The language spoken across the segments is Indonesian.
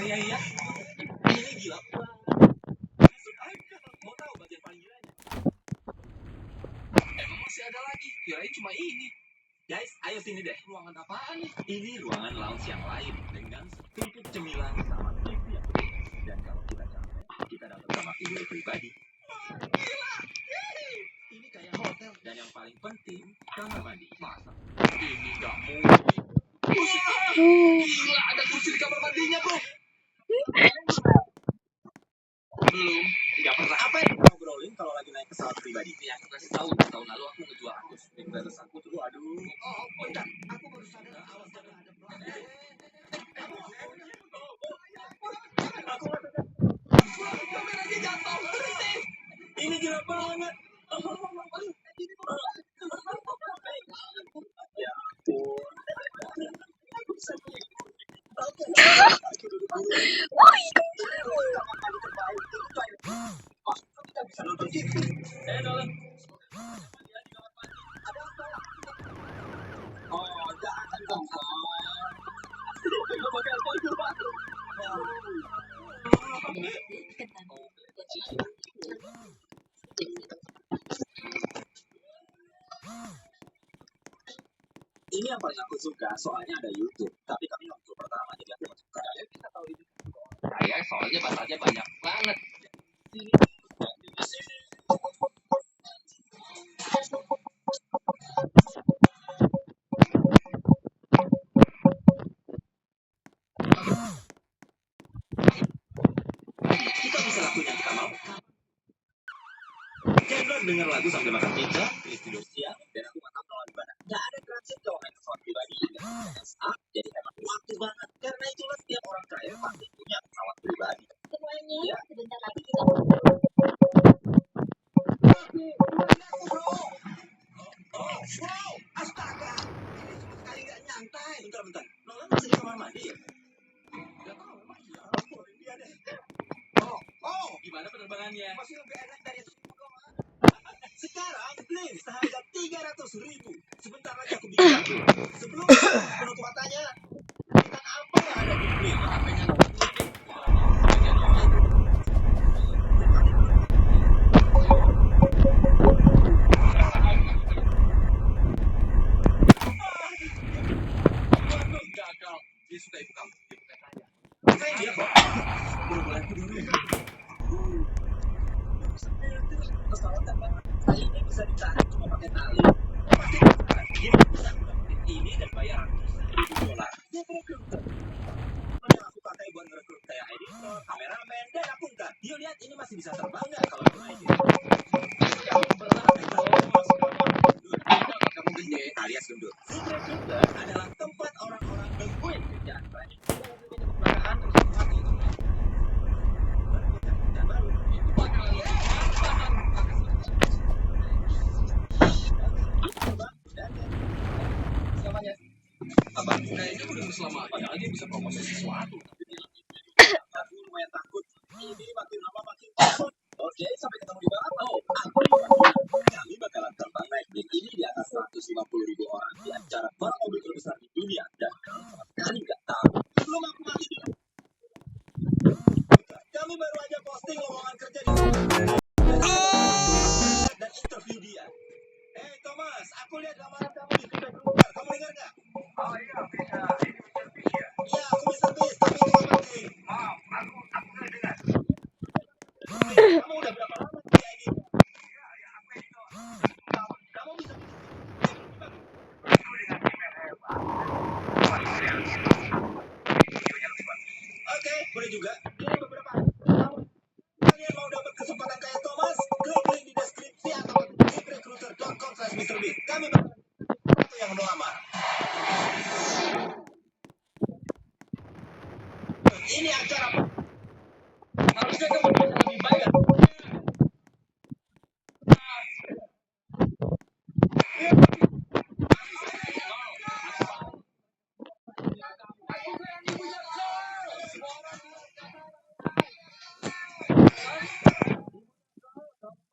Iya iya. Ini gila. Mau tahu bagian paling gilanya? Emang masih ada lagi. Kirain cuma ini. Guys, ayo sini deh. Ruangan apaan nih? Ini ruangan lounge yang lain dengan setumpuk cemilan sama TV yang gede. Dan kalau kita capek, kita dapat kamar tidur pribadi. Gila! Ini kayak hotel. Dan yang paling penting, kamar mandi. Masa? Ini nggak mungkin. Gila, ada kursi di kamar mandinya, bro. Belum, nggak pernah. Apa yang kita ngobrolin kalau lagi naik pesawat pribadi? Ya, aku kasih tahu. Tahun lalu aku ngejual arus. Terus aku tuh, aduh. Oh, bentar. Aku baru sadar. Awas jangan ada pelanggan. Kameranya jatuh. Ini gila banget. Ya kita bisa nonton TV. Nolan. Oh, jangan dong. Ini yang paling aku suka, soalnya ada YouTube. Tapi kami waktu pertama jadi aku masuk suka. Kalian bisa tahu ini. Saya soalnya bahasanya banyak banget. Kita bisa lakuin yang kita mau. Chandler denger lagu sambil makan pizza, tidur siang, dan aku mantap nonton di mana. Gak ada transit kalau main pesawat pribadi. Jadi hemat waktu banget. Karena itulah setiap orang kaya pasti punya pesawat pribadi. Semuanya, Ya. sebentar lagi kita Oh, wow, astaga. Ini sama sekali gak nyantai. Bentar. Nolan masih di kamar mandi ya? Gak tahu, emang iya. Boleh dia deh. Oh, gimana penerbangannya? Masih lebih enak dari itu. Sekarang beli seharga 300.000. Sebentar lagi aku bikin lagu. Sebelum penutup matanya, bintang apa yang ada di beli? HP-nya gagal. Dia suka ibu kamu. Dia bukan saya. Saya dia kok. Bulan-bulanku dulu. Pesawat terbang kali ini bisa ditarik cuma pakai tali. Pasti bisa ini dan bayar $1,000. Dia rekruter. Yang aku pakai buat ngerekrut kayak editor, kameramen, dan akuntan. Yuk lihat ini masih bisa terbang nggak kalau dinaikin? Kamu gede alias gendut. Recruiter adalah tempat orang-orang nemuin kerjaan baik. Apa? Kayaknya udah selamanya aja bisa promosi sesuatu. Aku lumayan takut. Ini makin lama makin takut. Oke, sampai ketemu di bawah. Kami bakalan terbang naik jet ini di atas 150.000 orang di acara balap mobil terbesar di dunia. Dan kalau sama sekali nggak tahu, belum aku mati. Kami baru aja posting lowongan kerja di dan interview dia. Hey Thomas, aku lihat lamaran kamu di Twitter. Kamu dengar nggak? Oh iya, bisa. Iya, aku bisa bis, tapi itu nggak penting. Maaf, aku nggak dengar. Kamu udah berapa lama kerja ini? Ya, apa itu? Kamu bisa Oke, boleh juga. Ini beberapa. Kalian mau dapat kesempatan kayak Thomas? Klik link di deskripsi atau ziprecruiter.com/MrBeat. Kami itu yang melamar. Ini acara harusnya kamu lebih baik.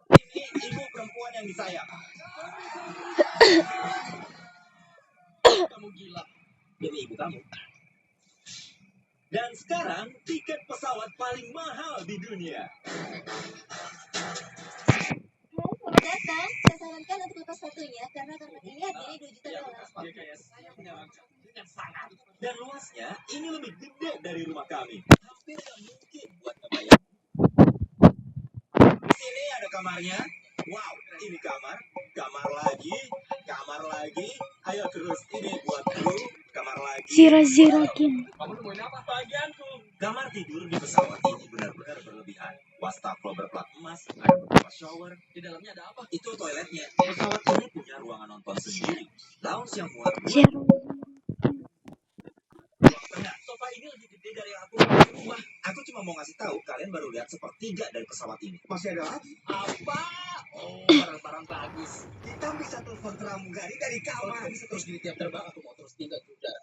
Ini ibu perempuan yang disayang. Kamu gila. Jadi ibu kamu. Dan sekarang tiket pesawat paling mahal di dunia. Selamat datang. Saya sarankan untuk lepas satunya karena karpet ini harganya $2 juta. Dan luasnya ini lebih gede dari rumah kami. Hampir nggak mungkin buat ngebayang. Di sini ada kamarnya. Wow, ini kamar lagi. Ayo terus, ini buat kru, kamar lagi. Zira-zirakin. Kamu nemuin apa? Bagianku. Kamar tidur di pesawat ini benar-benar berlebihan. Wastafel berplat emas, ada beberapa shower. Di dalamnya ada apa? Itu toiletnya. Pesawat ini punya ruangan nonton sendiri. Lounge yang muat buat tengah. Sofa ini lebih gede dari yang aku punya di rumah. Aku cuma mau ngasih tahu, kalian baru lihat sepertiga dari pesawat ini. Masih ada lagi? Apa? Oh, barang-barang bagus. Kita bisa telepon pramugari dari kamar. Bisa terus gini tiap terbang, aku mau terus tinggal di udara.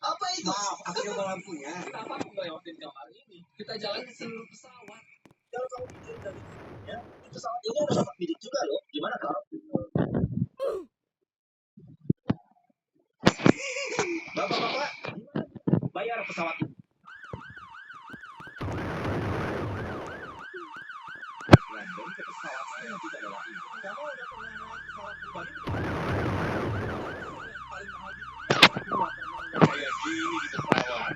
Apa itu? Maaf, aku coba lampunya. Kenapa aku nggak lewatin kamar ini? Kita jalan di seluruh pesawat. Kalau kamu pikir dari ya, di pesawat ini ada tempat bidik juga loh. Gimana kalau? Bapak-bapak, bayar pesawat ini. Random ke pesawat saya tidak ada lagi. Kamu udah pernah naik pesawat pribadi? Paling mahal di dunia. Aku nggak pernah kayak gini di pesawat.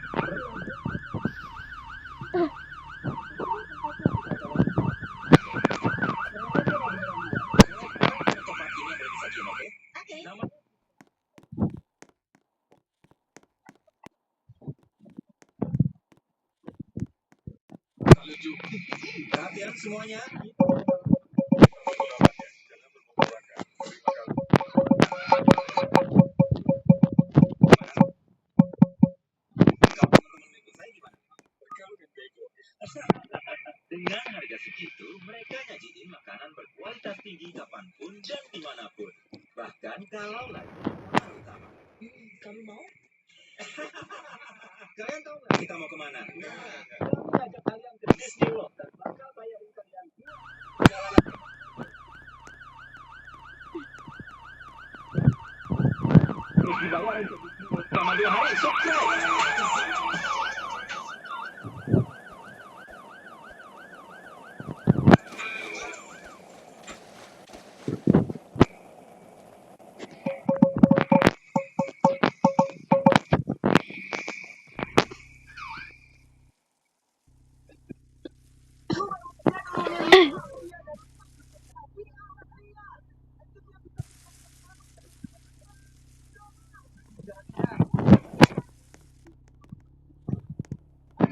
Tempat ini boleh disajikan, oke? Oke. Nama lucu. Perhatian semuanya. Dengan harga segitu, mereka nyajiin makanan berkualitas tinggi kapanpun dan dimanapun. Bahkan kalau lagi kamar utama. Kamu mau? Kalian tahu nggak kita mau kemana? Kami ajak kalian ke Disney World dan bakal bayarin kalian perjalanan. Terus dibawain ke Disney World selama 2 hari. Sukses!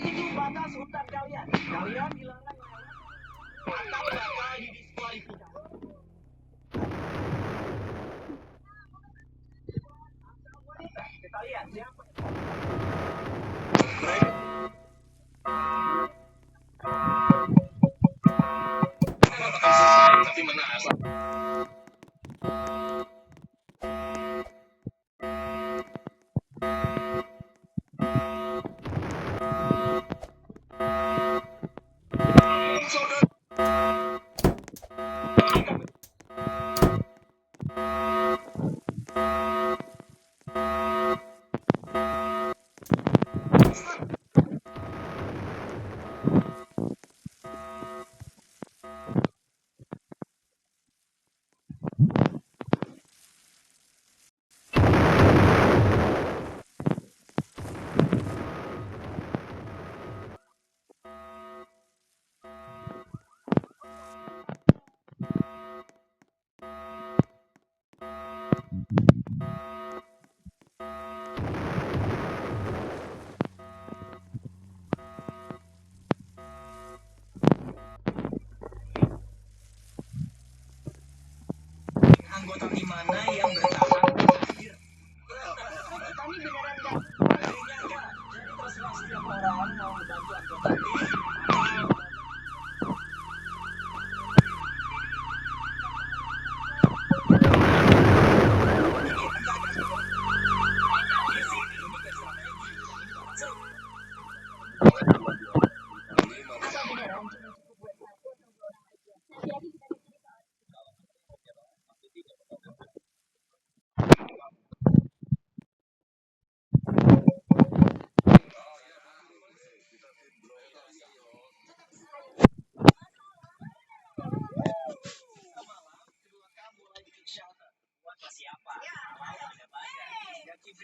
Itu batas hutan kalian. Kalian dilarang atau bakal didiskualifikasi. Wanita, kita lihat siapa. Tapi menang. Anggota tim mana yang bertahan terakhir? Kami beneran nggak. Jadinya enggak. Jadi terserah setiap orang mau membantu anggota tim. Apa beneran cuma cukup buat satu atau 2 orang aja? Nanti lagi kita bikin soal.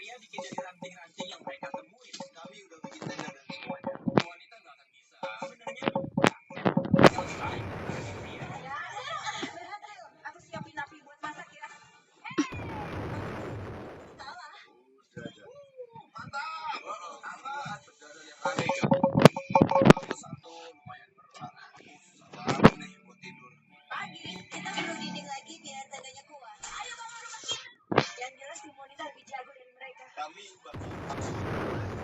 pria bikin dari ranting-ranting yang mereka temuin. Kami udah bikin tenda dan semuanya. Wanita nggak akan bisa. Sebenarnya selesai dari pria. Ya, berhasil. Aku siapin api buat masak ya. Salah. Mantap. Salah. Berjalan yang aneh kan. Satu lumayan berat. Susah banget nih buat tidur. Pagi, kita perlu dinding lagi biar tandanya kuat. Ayo bawa rumah kita. Yang jelas tim wanita lebih jago dari mereka. Kami bakal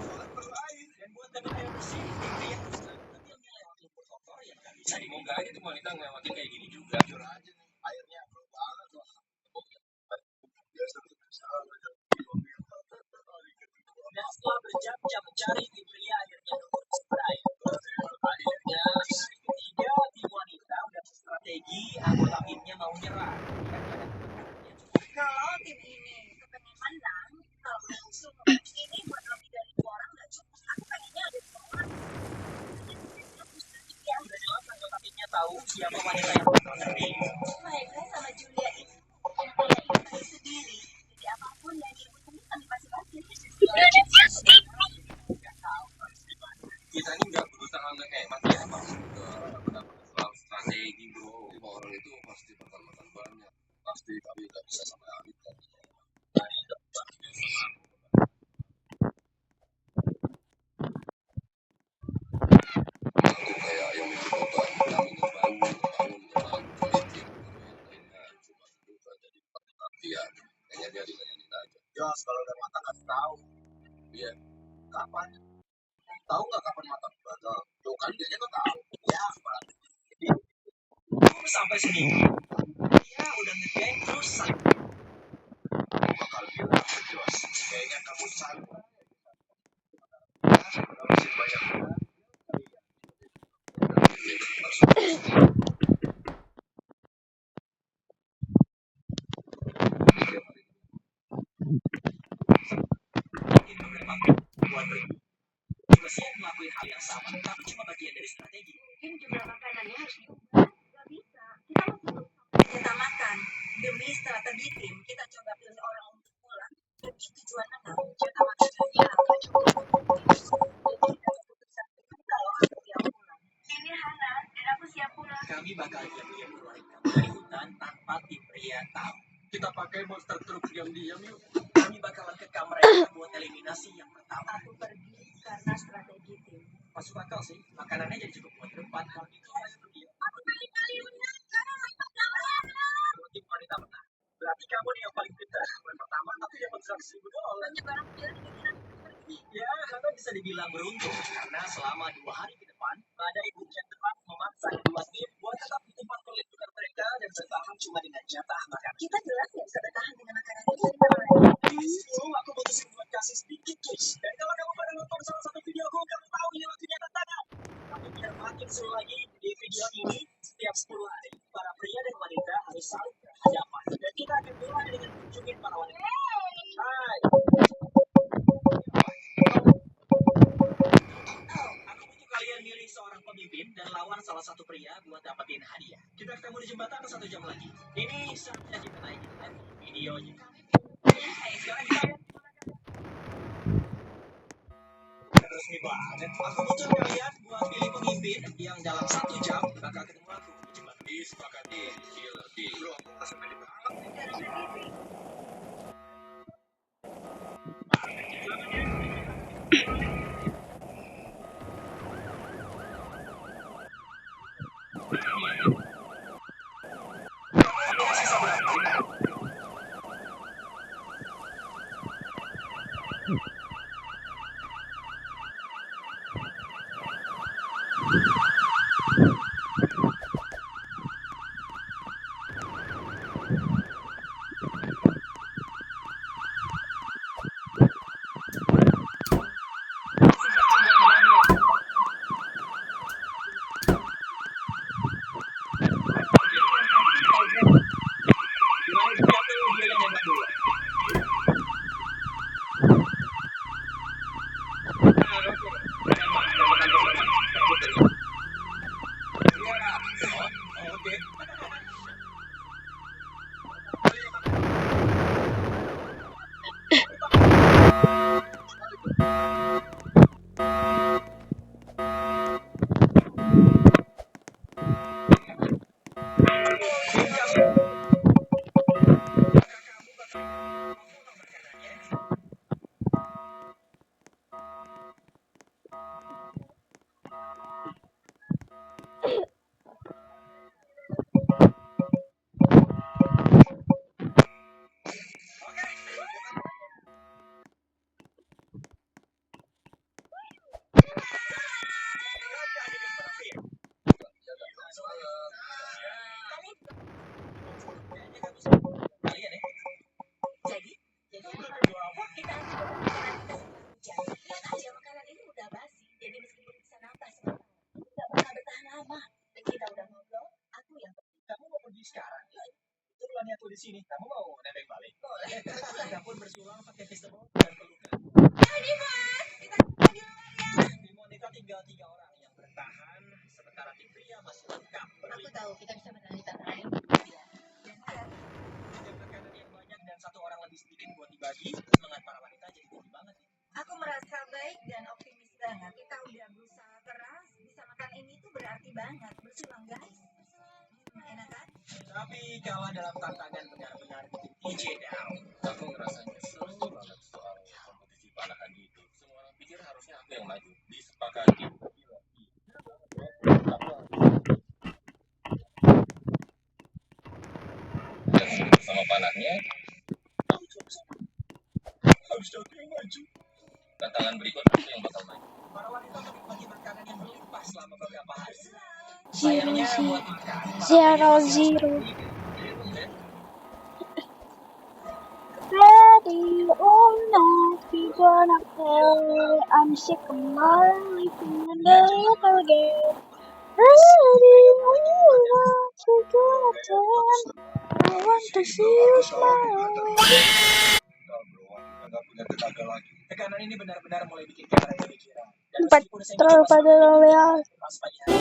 sholat berlain dan buat dapat air bersih. Tim pria harus tapi yang lewat lumpur kotor yang nggak bisa. Semoga aja tuh wanita ngelewatin kayak gini juga. Jujur aja nih, airnya penuh banget loh. Biasa dan setelah berjam-jam mencari tim pria akhirnya ketemu sumber air. Akhirnya ketiga tim wanita udah strategi anggota timnya mau nyerah. Kalau tim ini kepengen menang, kalau langsung ini buat lebih dari 2 orang nggak cukup. Aku pengennya ada 2 orang. Udah jelas anggota timnya tahu siapa wanita yang bakal terpilih. Mereka sama Julia ini punya ide sendiri. Jadi apapun yang dibutuhin kami pasti pasti. Kita ini nggak berusaha ngehemat ya masuk ke soal strategi bro. 5 orang itu pasti bakal makan banyak. Pasti kami nggak bisa sampai habis kan. Aku kayak yang mikir beban, kami ngebangun politik, yang lainnya cuma berubah jadi latihan, hanya jadi layanin aja. Jos, kalau udah matang kasih tahu. Iya. Kapan? Tahu nggak kapan matang? Betul. Tuh kan dia tuh tahu. Ya, Pak. Jadi, sampai seminggu. Dia udah ngerjain terus bakal bilang ke Jos, kayaknya kamu santai. Masih banyak juga siap ngelakuin hal yang sama, tapi cuma bagian dari strategi. Mungkin juga makanannya harus diubah. Gak bisa. Kita harus kita makan. Demi strategi tim, kita coba pilih orang untuk pulang. Demi tujuan menang, kita makanannya nggak cukup untuk tim. Jadi kita keputusan kalau aku yang pulang. Ini Hana, dan aku siap pulang. Kami bakal diam-diam keluarin kamu dari hutan tanpa tim pria tahu. Kita pakai monster truck diam-diam yuk. Kami bakalan ke kamar mereka buat eliminasi yang pertama. Aku pergi karena strategi tim. Masuk akal sih, makanannya jadi cukup buat berempat. Kalau gitu ayo pergi. Aku kali menang karena mereka kalah. Tim wanita menang. Berarti kamu nih yang paling pintar. Bukan pertama tapi dapat $100.000. Banyak orang bilang pikiran pergi. Ya, Hana bisa dibilang beruntung karena selama 2 hari ke depan, badai hujan deras memaksa kedua tim buat tetap di tempat perlindungan mereka dan bertahan cuma dengan jatah makanan. Kita jelas nggak bisa bertahan dengan makanan itu dari mana lagi. Sebelum aku putusin buat kasih sedikit tips. Dan kalau kamu pada nonton salah satu video aku, kamu tahu ini lagunya tantangan. Tapi biar makin seru lagi, di video ini setiap 10 hari, para pria dan wanita harus saling berhadapan. Dan kita akan mulai dengan kunjungin para wanita. Hai. Aku butuh kalian milih seorang pemimpin dan lawan salah satu pria buat dapetin hadiah. Kita ketemu di jembatan 1 jam lagi. Ini saatnya kita naikin level videonya. Sekarang kita resmi banget. Aku butuh kalian buat pilih pemimpin yang dalam 1 jam bakal ketemu aku di jembatan. Disepakati, killer deal. Bro, aku nggak sampai di banget. di sini. Kamu mau nebeng balik? Boleh. Kita pun bersulang pakai festival dan pelukan. Ayo Dimas, kita di luar ya. Di Monica tinggal 3 orang yang bertahan, sementara tim pria masih lengkap. Aku tahu kita bisa menang di tantangan ini. Iya. Dan Dengan makanan yang banyak dan 1 orang lebih sedikit buat dibagi, semangat para wanita jadi tinggi banget. aku merasa baik dan optimis banget. Kita udah berusaha keras, bisa makan ini tuh berarti banget. Berjuang guys. Enak kan? Tapi kalah dalam tantangan benar-benar bikin DJ down. Aku ngerasa nyesel banget soal kompetisi panahan itu. Semua orang pikir harusnya aku yang maju. Disepakati. Dan sama panahnya, Harusnya aku yang maju. tantangan berikutnya aku yang bakal maju. Para wanita menikmati makanan yang berlimpah selama beberapa hari. Zero, Sayangnya zero. buat makan, Zero, zero. Ready or not, we gonna play. I'm sick of my life and never again. Ready or not, we gonna play. I want to see you smile. Agak punya tenaga lagi. Tekanan ini benar-benar mulai bikin kita rada pikiran. Dan Empat meskipun saya terlalu mencoba pada selama ini, leal. pas pagi hari,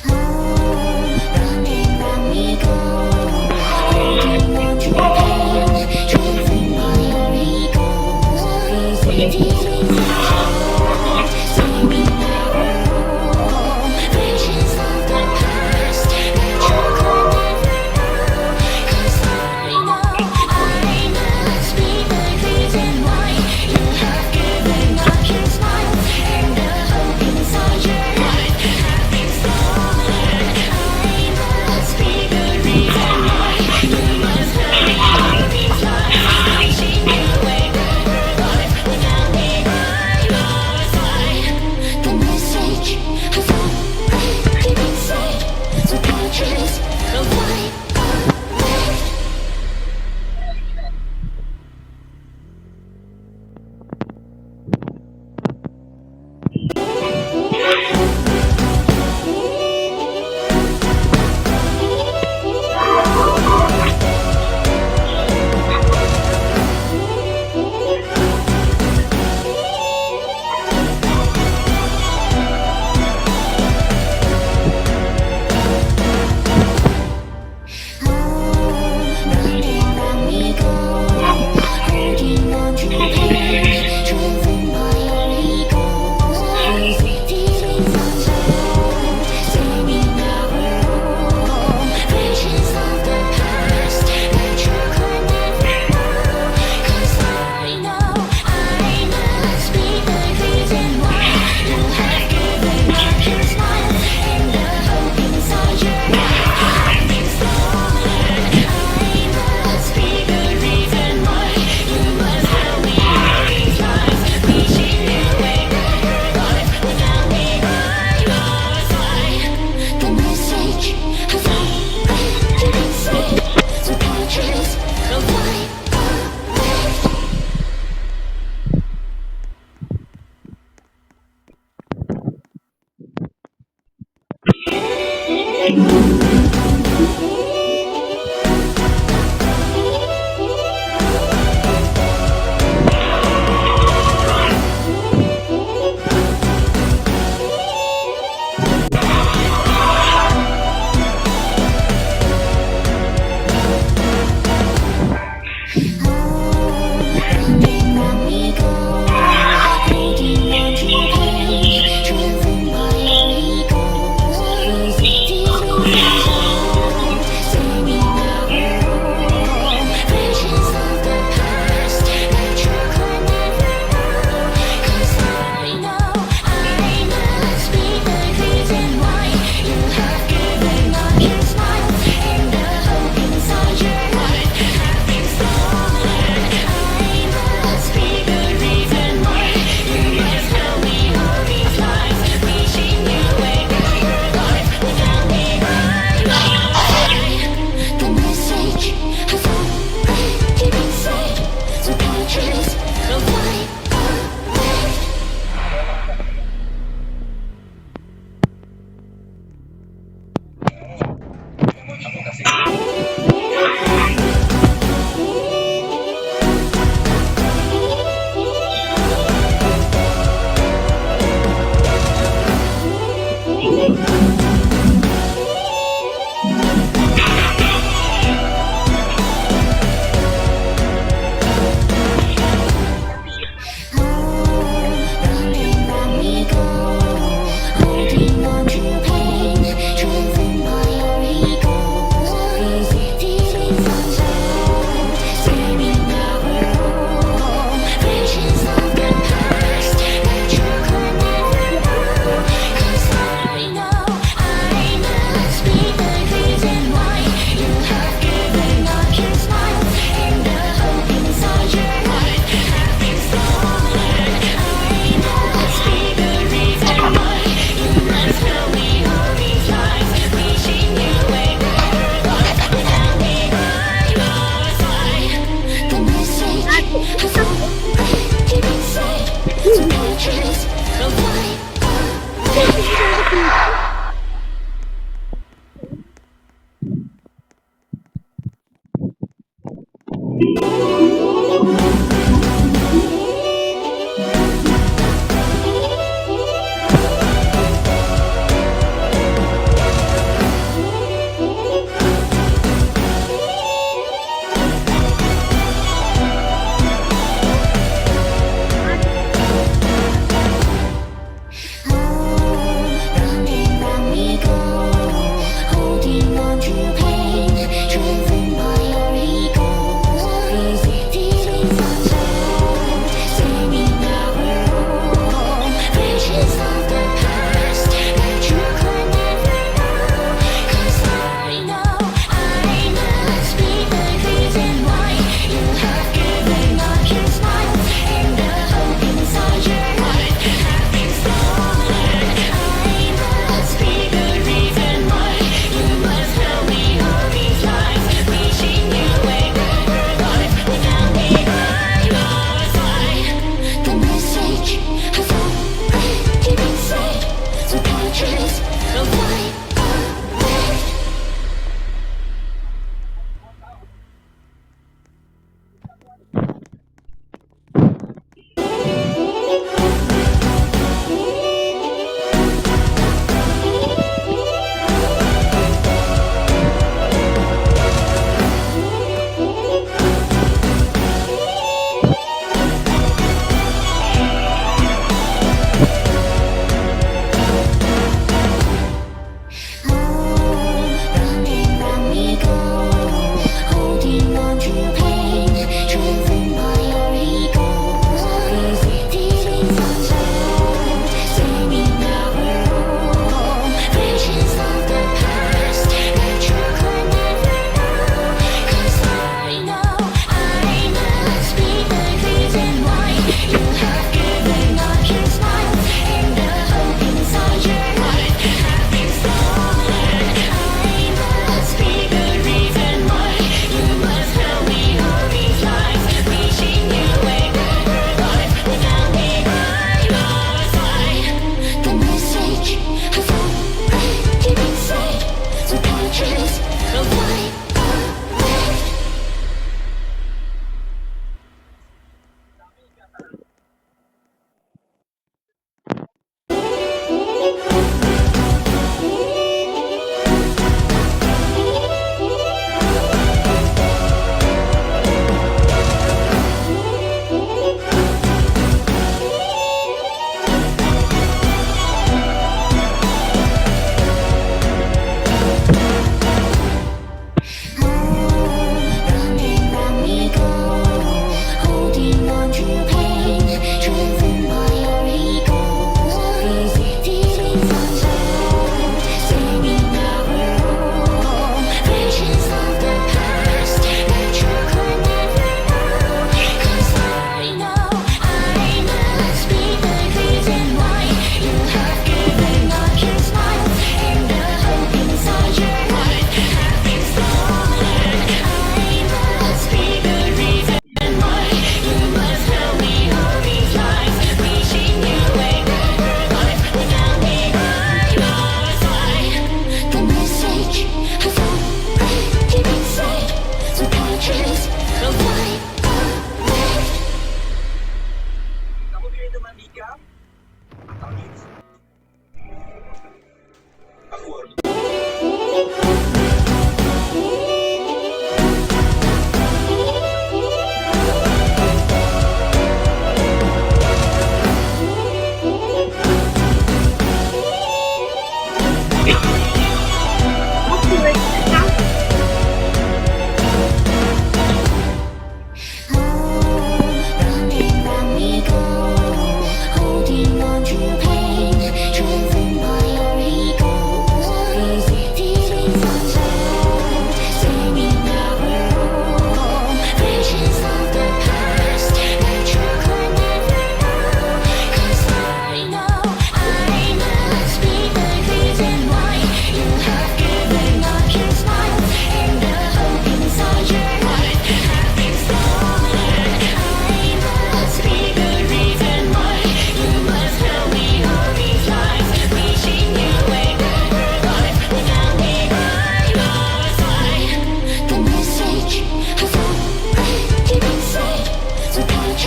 Running round me go, holding on to pain, driven by your ego. These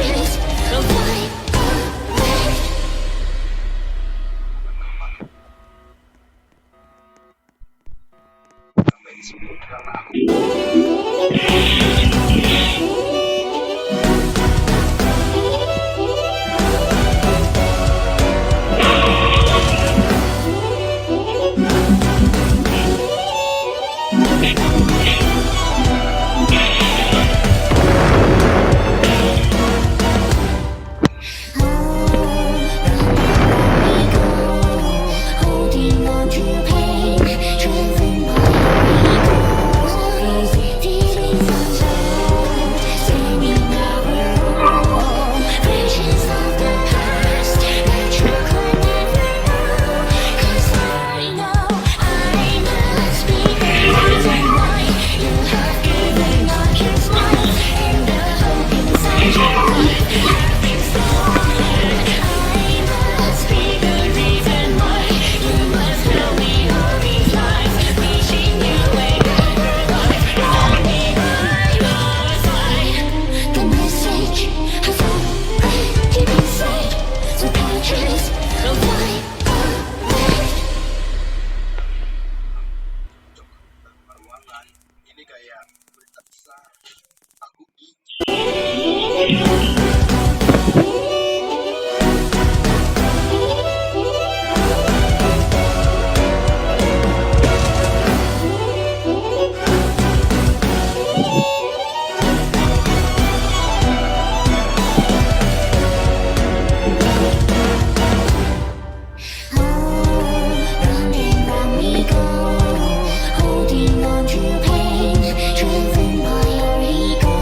touches of light away. Sampai di sini karena aku Holding on to pain, driven by your ego. These feelings untold, standing our own. Visions of the past that you could never know. 'Cause I know I must be the reason why you have given up your smile and the hope inside your life have been stolen. I must be the reason why you must tell me all these lies, wishing you a better life. Tell me by your side. The message has already been said, so patches of light away. perwarnan ini kayak berita besar. Aku izin. Round and round we go, holding on to pain, driven by your ego.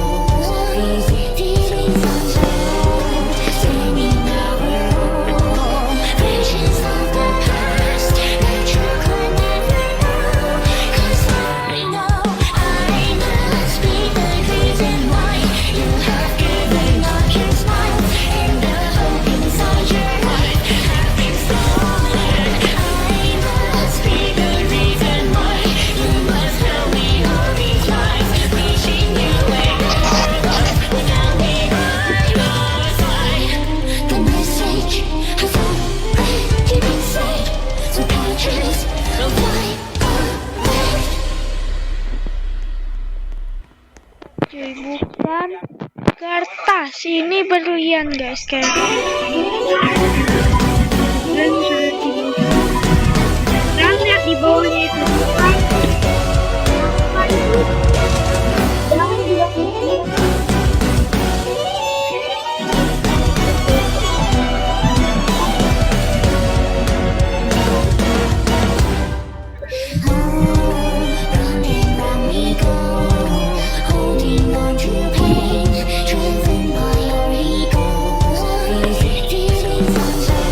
These feelings untold, standing our own. Visions of the past that you could never know. 'Cause I know I must be the reason why you have given up your smile and the hope inside your life have been stolen. I must be the reason why you must tell me all these lies, wishing you a better life without me by your side. The message has already been said, so patches of light away. Cuy, bukan kertas, ini berlian guys, kayak dan sudah di bawah. Dan lihat di bawahnya itu bukan apa itu. Jangan bilang itu. Round and round we go, holding on to pain, driven by your ego. These feelings untold.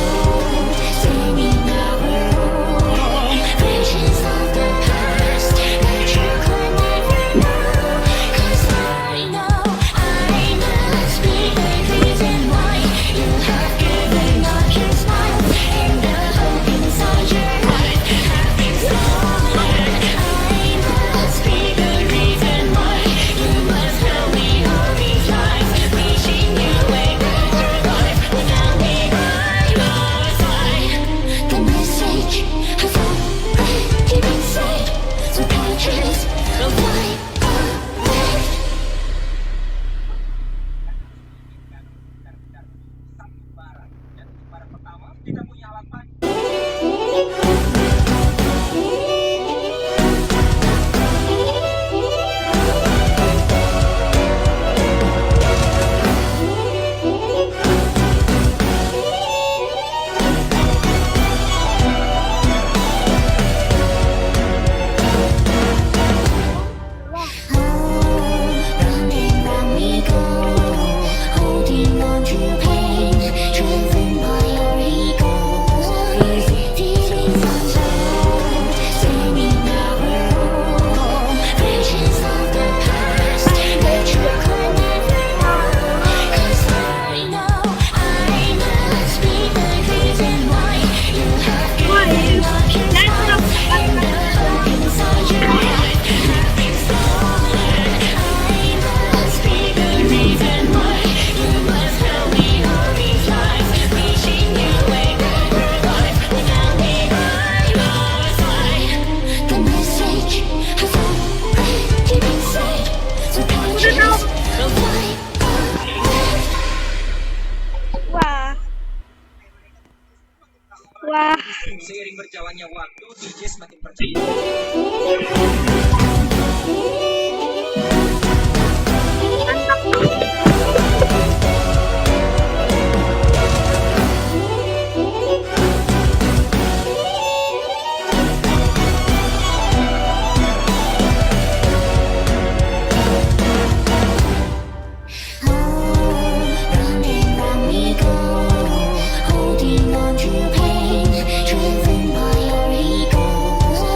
Wah, Seiring berjalannya waktu, DJ semakin percaya. Running round we go, holding on to pain, driven by your ego.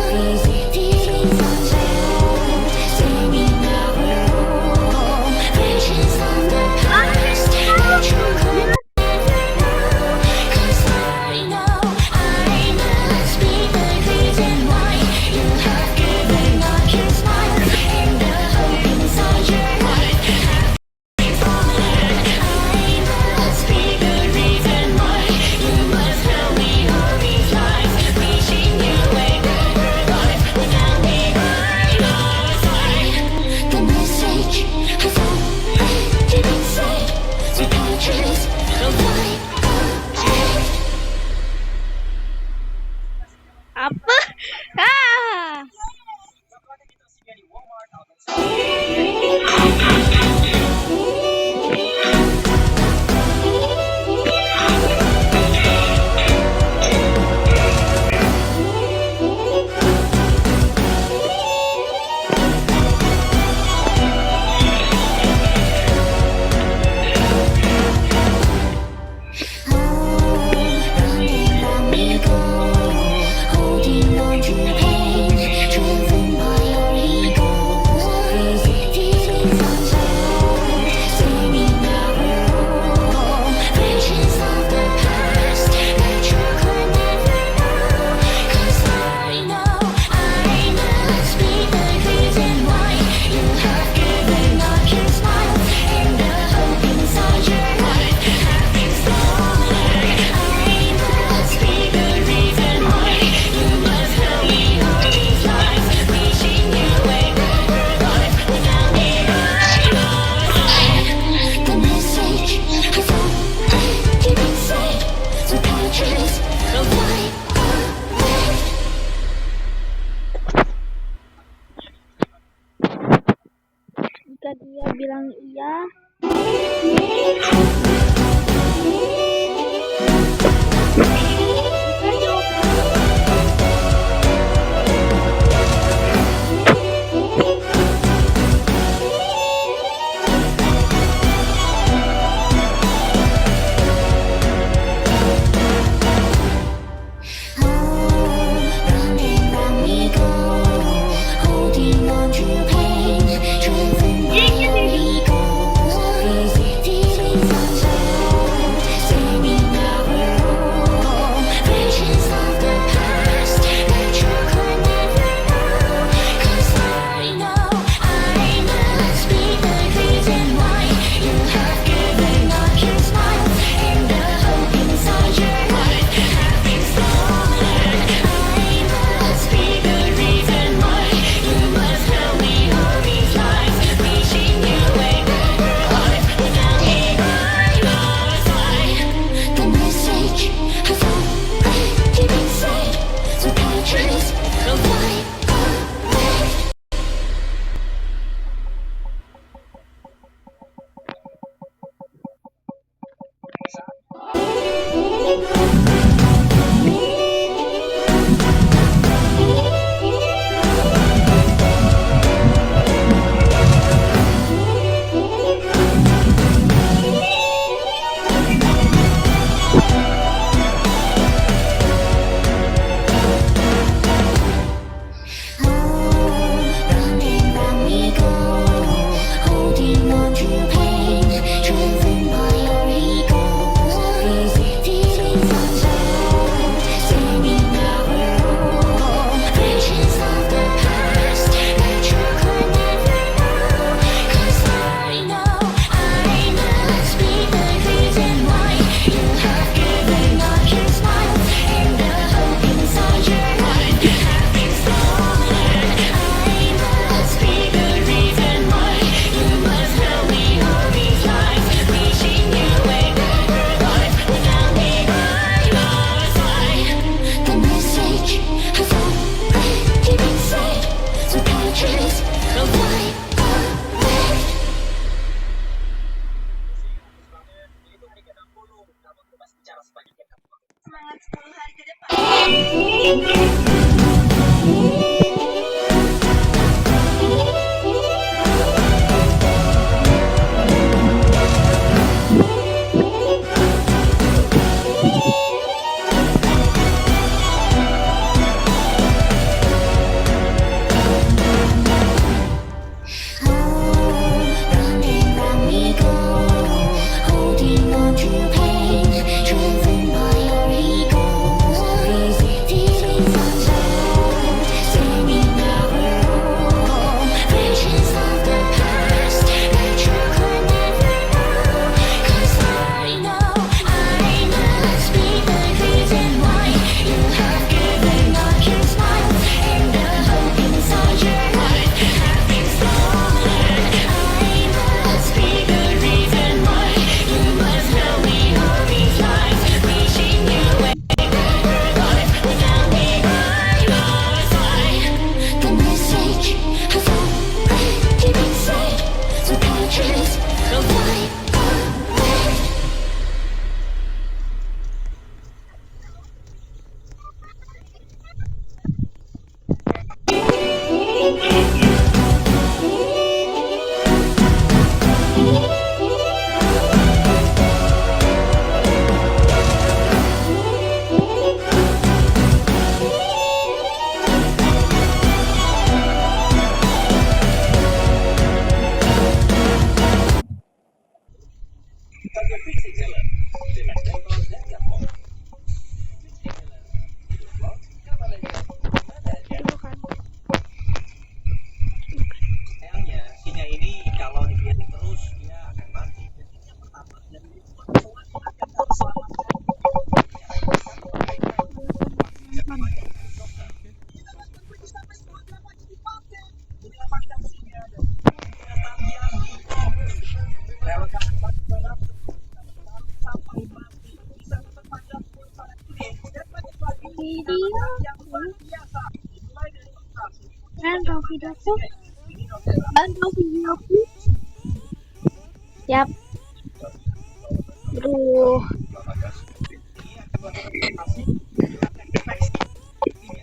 These feelings unveiled, singing our own visions of the past that you could never know. 'Cause I know I must be the reason why you have given up your smile and the hope inside your heart. apa? Ah. Running round we go, holding on to pain, driven by your ego. These feelings unveiled, singing our own visions of the past that you could never know. 'Cause I know I must be the reason why you have given up your smile and the hope inside your heart have been stolen. I must be the reason why you must tell me all these lies, wishing you a better life without me. The message has already been said, so pictures of light left. Jika dia bilang iya, kita jawab. Running round we go, holding on to pain, driven by your ego. These feelings unveiled, singing our own visions of the past that you could never know. 'Cause I know I must be the reason why you have given up your smile and the hope inside your heart have been stolen. I must be the reason why you must tell me all these lies, wishing you a better life without me by your side. The message has already been said, so pictures of light left. Running round we go, holding on to pain, driven by your ego. These feelings unveiled, dalam 10 hari ke depan. Round and round we go, holding on to pain, driven by your ego. These feelings untold, standing our own, visions of the past that you could never know. 'Cause I know I must be the reason why you have given up your smile and the hope inside your life have been stolen. I must be the reason why you must know we all these lies, wishing you a better life without me by your side. The message has already been said, so pages wipe away. Harga Fixie Healer dengan Dettol dan Yakult. Fixie Healer, hidup lo, kapan aja, mana aja. Sayangnya, singa ini kalau dibiarin terus dia akan mati. Jadi yang pertama, dan ini perempuan yang akan harus selamatkan. Menyelamatkan singa dan binatang yang relevan sampai mati bisa memperpanjang umur para kulit dan banyak lagi Video yang luar biasa dimulai dari operasi Bantu videoku, ini Novela bantu videoku. Siap. Aduh, ini akan melakukan operasi menghilangkan infeksi intinya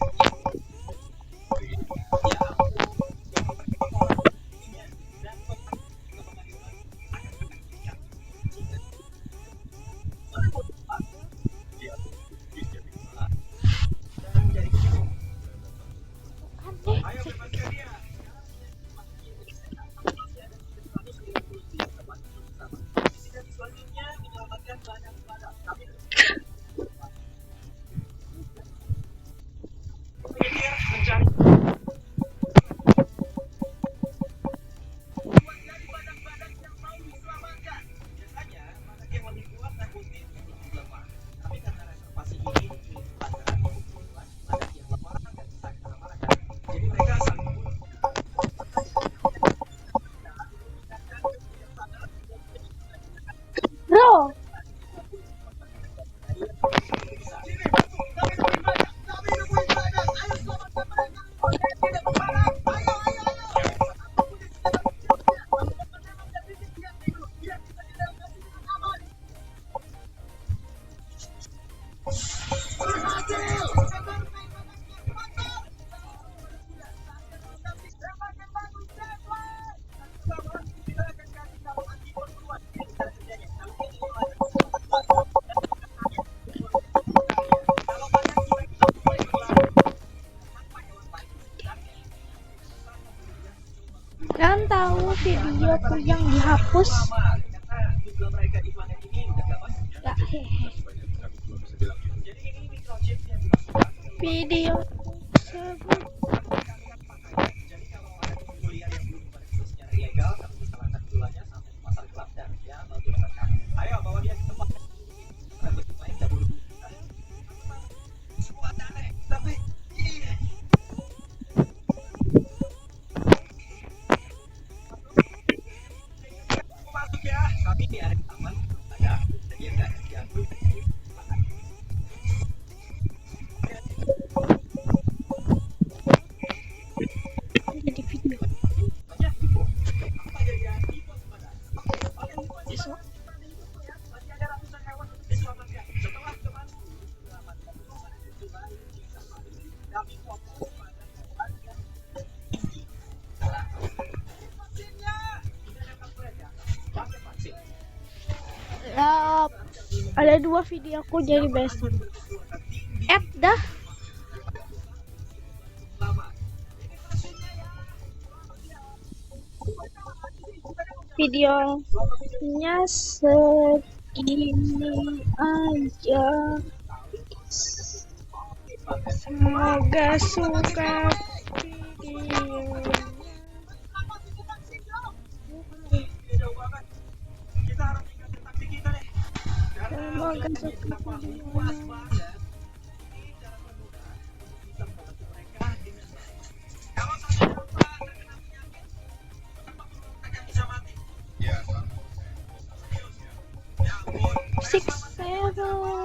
ya ampun yang memperketat orang intinya dan kontak kepengadilan akan meningkat jika merebut tempat dia bisa dan menjadi kecil. Ayo bebaskan dia. Misi selanjutnya menyelamatkan banyak badak. Kami penyihir mencari buat dari badak-badak yang mau diselamatkan. Biasanya badak yang lebih kuat nakutin yang lebih lemah. Tapi karena reservasi ini dipilih antara kebetulan badak yang lemah dan bisa diselamatkan. Jadi mereka saling bunuh. bro. Kan tahu videoku yang dihapus. Ya, hehe. Video tersebut Ayo bawa dia ke tempat. Semua aneh, tapi masuk ya. Kami di area taman ada kegiatan yang Ada 2 video aku jadi besar. Dah. Videonya segini aja. Semoga suka videonya. Semoga suka videonya. Six, seven.